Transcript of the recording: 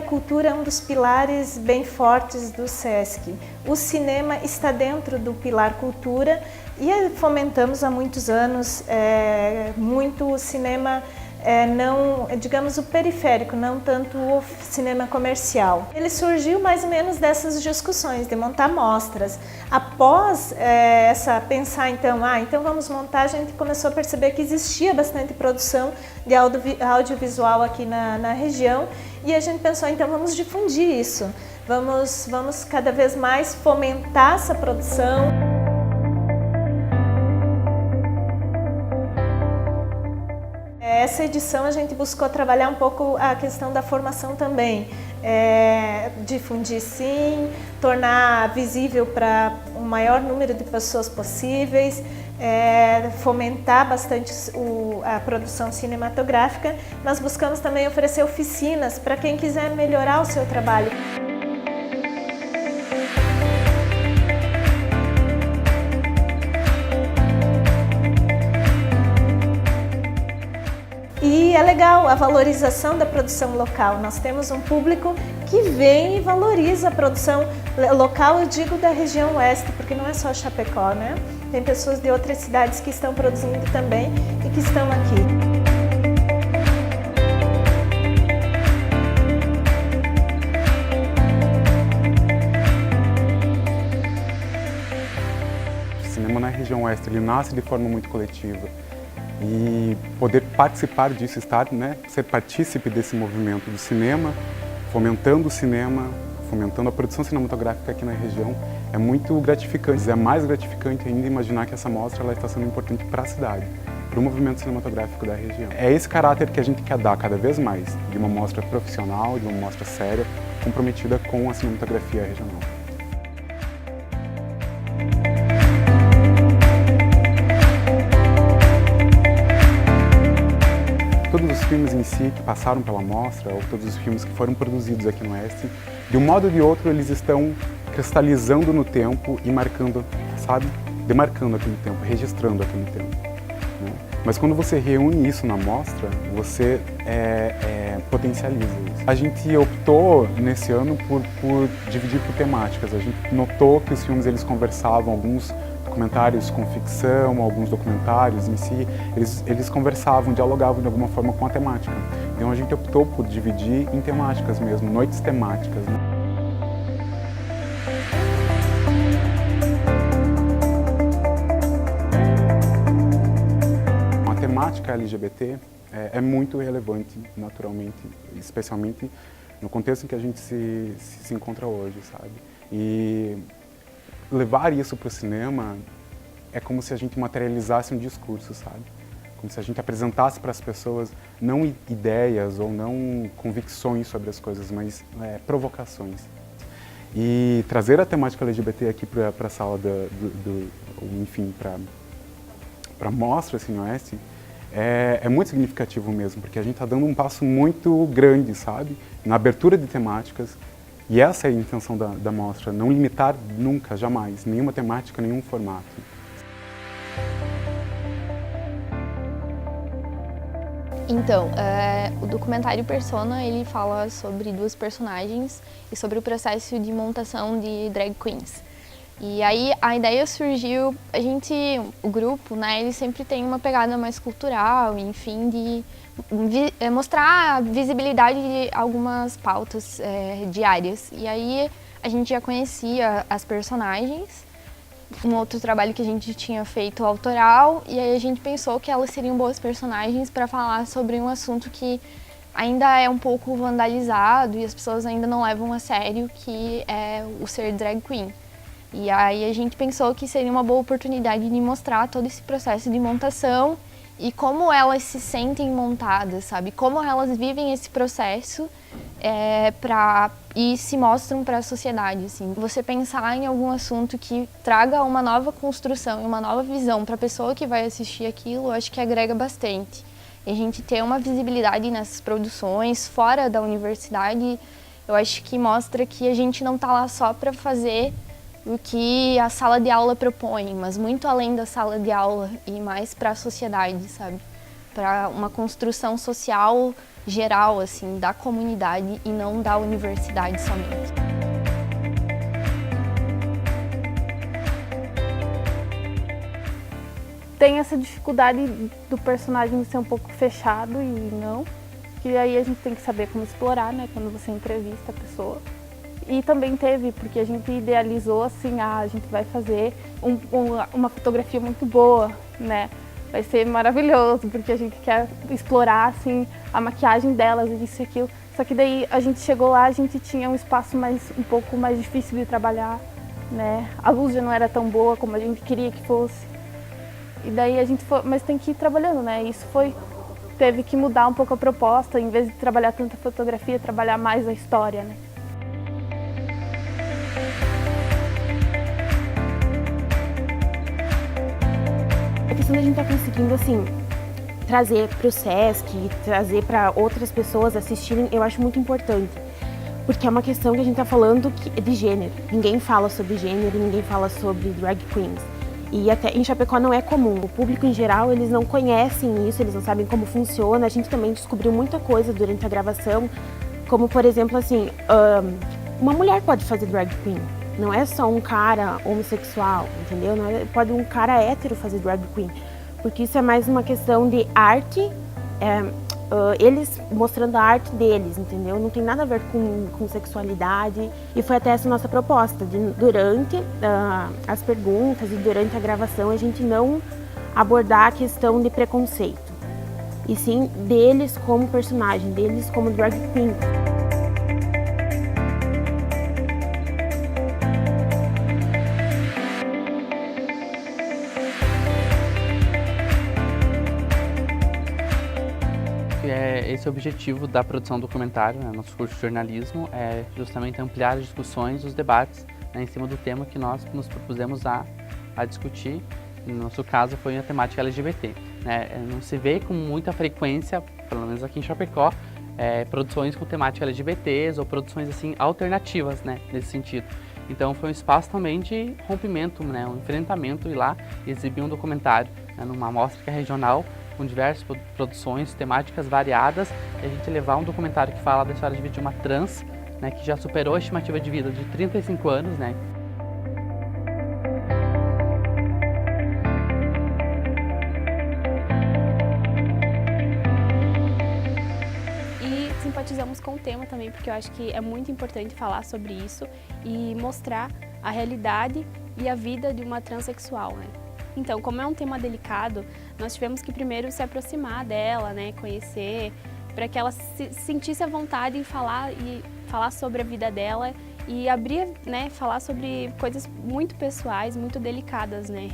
cultura é um dos pilares bem fortes do SESC. O cinema está dentro do pilar cultura e fomentamos há muitos anos muito o cinema não, digamos, o periférico, não tanto o cinema comercial. Ele surgiu mais ou menos dessas discussões, de montar mostras. Após pensar então vamos montar, a gente começou a perceber que existia bastante produção de audiovisual aqui na região e a gente pensou, então vamos difundir isso, vamos cada vez mais fomentar essa produção. Essa edição a gente buscou trabalhar um pouco a questão da formação também, difundir sim, tornar visível para o maior número de pessoas possíveis, fomentar bastante a produção cinematográfica. Nós buscamos também oferecer oficinas para quem quiser melhorar o seu trabalho. E é legal a valorização da produção local. Nós temos um público que vem e valoriza a produção local, eu digo da região oeste, porque não é só Chapecó, né? Tem pessoas de outras cidades que estão produzindo também e que estão aqui. O cinema na região oeste, ele nasce de forma muito coletiva. E poder participar disso, ser partícipe desse movimento do cinema, fomentando o cinema, fomentando a produção cinematográfica aqui na região, é muito gratificante. É mais gratificante ainda imaginar que essa mostra ela está sendo importante para a cidade, para o movimento cinematográfico da região. É esse caráter que a gente quer dar cada vez mais, de uma mostra profissional, de uma mostra séria, comprometida com a cinematografia regional. Todos os filmes em si que passaram pela mostra, ou todos os filmes que foram produzidos aqui no Oeste, de um modo ou de outro eles estão cristalizando no tempo e marcando, demarcando aquele tempo, registrando aquele tempo. Né? Mas quando você reúne isso na mostra, você potencializa isso. A gente optou nesse ano por dividir por temáticas. A gente notou que os filmes eles conversavam, alguns documentários com ficção, alguns documentários em si, eles conversavam, dialogavam de alguma forma com a temática. Então a gente optou por dividir em temáticas mesmo, noites temáticas. Né? A temática LGBT é muito relevante, naturalmente, especialmente no contexto em que a gente se encontra hoje, sabe? E levar isso para o cinema é como se a gente materializasse um discurso, sabe? Como se a gente apresentasse para as pessoas não ideias ou não convicções sobre as coisas, mas provocações. E trazer a temática LGBT aqui para a sala enfim, para a mostra assim, Oeste, é muito significativo mesmo, porque a gente está dando um passo muito grande, sabe? Na abertura de temáticas. E essa é a intenção da mostra, não limitar nunca, jamais, nenhuma temática, nenhum formato. Então, o documentário Persona, ele fala sobre duas personagens e sobre o processo de montação de drag queens. E aí a ideia surgiu, o grupo, né, ele sempre tem uma pegada mais cultural, enfim, de mostrar a visibilidade de algumas pautas diárias. E aí a gente já conhecia as personagens, um outro trabalho que a gente tinha feito autoral, e aí a gente pensou que elas seriam boas personagens para falar sobre um assunto que ainda é um pouco vandalizado e as pessoas ainda não levam a sério, que é o ser drag queen. E aí a gente pensou que seria uma boa oportunidade de mostrar todo esse processo de montação e como elas se sentem montadas, sabe? Como elas vivem esse processo e se mostram para a sociedade, assim. Você pensar em algum assunto que traga uma nova construção e uma nova visão para a pessoa que vai assistir aquilo, eu acho que agrega bastante. E a gente ter uma visibilidade nessas produções, fora da universidade, eu acho que mostra que a gente não está lá só para fazer o que a sala de aula propõe, mas muito além da sala de aula e mais para a sociedade, sabe? Para uma construção social geral, assim, da comunidade e não da universidade somente. Tem essa dificuldade do personagem ser um pouco fechado e não, que aí a gente tem que saber como explorar, né, quando você entrevista a pessoa. E também teve, porque a gente idealizou assim, a gente vai fazer uma fotografia muito boa, né, vai ser maravilhoso, porque a gente quer explorar assim, a maquiagem delas, isso e aquilo. Só que daí a gente chegou lá, a gente tinha um espaço um pouco mais difícil de trabalhar, né, a luz já não era tão boa como a gente queria que fosse. E daí a gente foi, mas tem que ir trabalhando, né? Isso teve que mudar um pouco a proposta, em vez de trabalhar tanta fotografia, trabalhar mais a história, né? A questão da gente estar conseguindo, assim, trazer para o SESC, trazer para outras pessoas assistirem, eu acho muito importante. Porque é uma questão que a gente está falando de gênero. Ninguém fala sobre gênero, ninguém fala sobre drag queens. E até em Chapecó não é comum. O público em geral, eles não conhecem isso, eles não sabem como funciona. A gente também descobriu muita coisa durante a gravação, como por exemplo assim, uma mulher pode fazer drag queen. Não é só um cara homossexual, entendeu? Não é, pode um cara hétero fazer drag queen. Porque isso é mais uma questão de arte, eles mostrando a arte deles, entendeu? Não tem nada a ver com sexualidade. E foi até essa nossa proposta, durante as perguntas e durante a gravação, a gente não abordar a questão de preconceito, e sim deles como personagem, deles como drag queen. Esse é o objetivo da produção do documentário, né? Nosso curso de jornalismo é justamente ampliar as discussões e os debates, né, em cima do tema que nós nos propusemos a discutir. No nosso caso foi a temática LGBT. Né? Não se vê com muita frequência, pelo menos aqui em Chapecó, produções com temática LGBTs ou produções assim alternativas, né, nesse sentido. Então foi um espaço também de rompimento, né, um enfrentamento, ir lá e exibir um documentário, né, numa mostra que é regional, com diversas produções, temáticas variadas, e a gente levar um documentário que fala da história de vida de uma trans, né, que já superou a estimativa de vida de 35 anos, né. E simpatizamos com o tema também, porque eu acho que é muito importante falar sobre isso e mostrar a realidade e a vida de uma transexual, né. Então, como é um tema delicado, nós tivemos que primeiro se aproximar dela, né, conhecer, para que ela se sentisse à vontade em falar sobre a vida dela e abrir, né, falar sobre coisas muito pessoais, muito delicadas, né.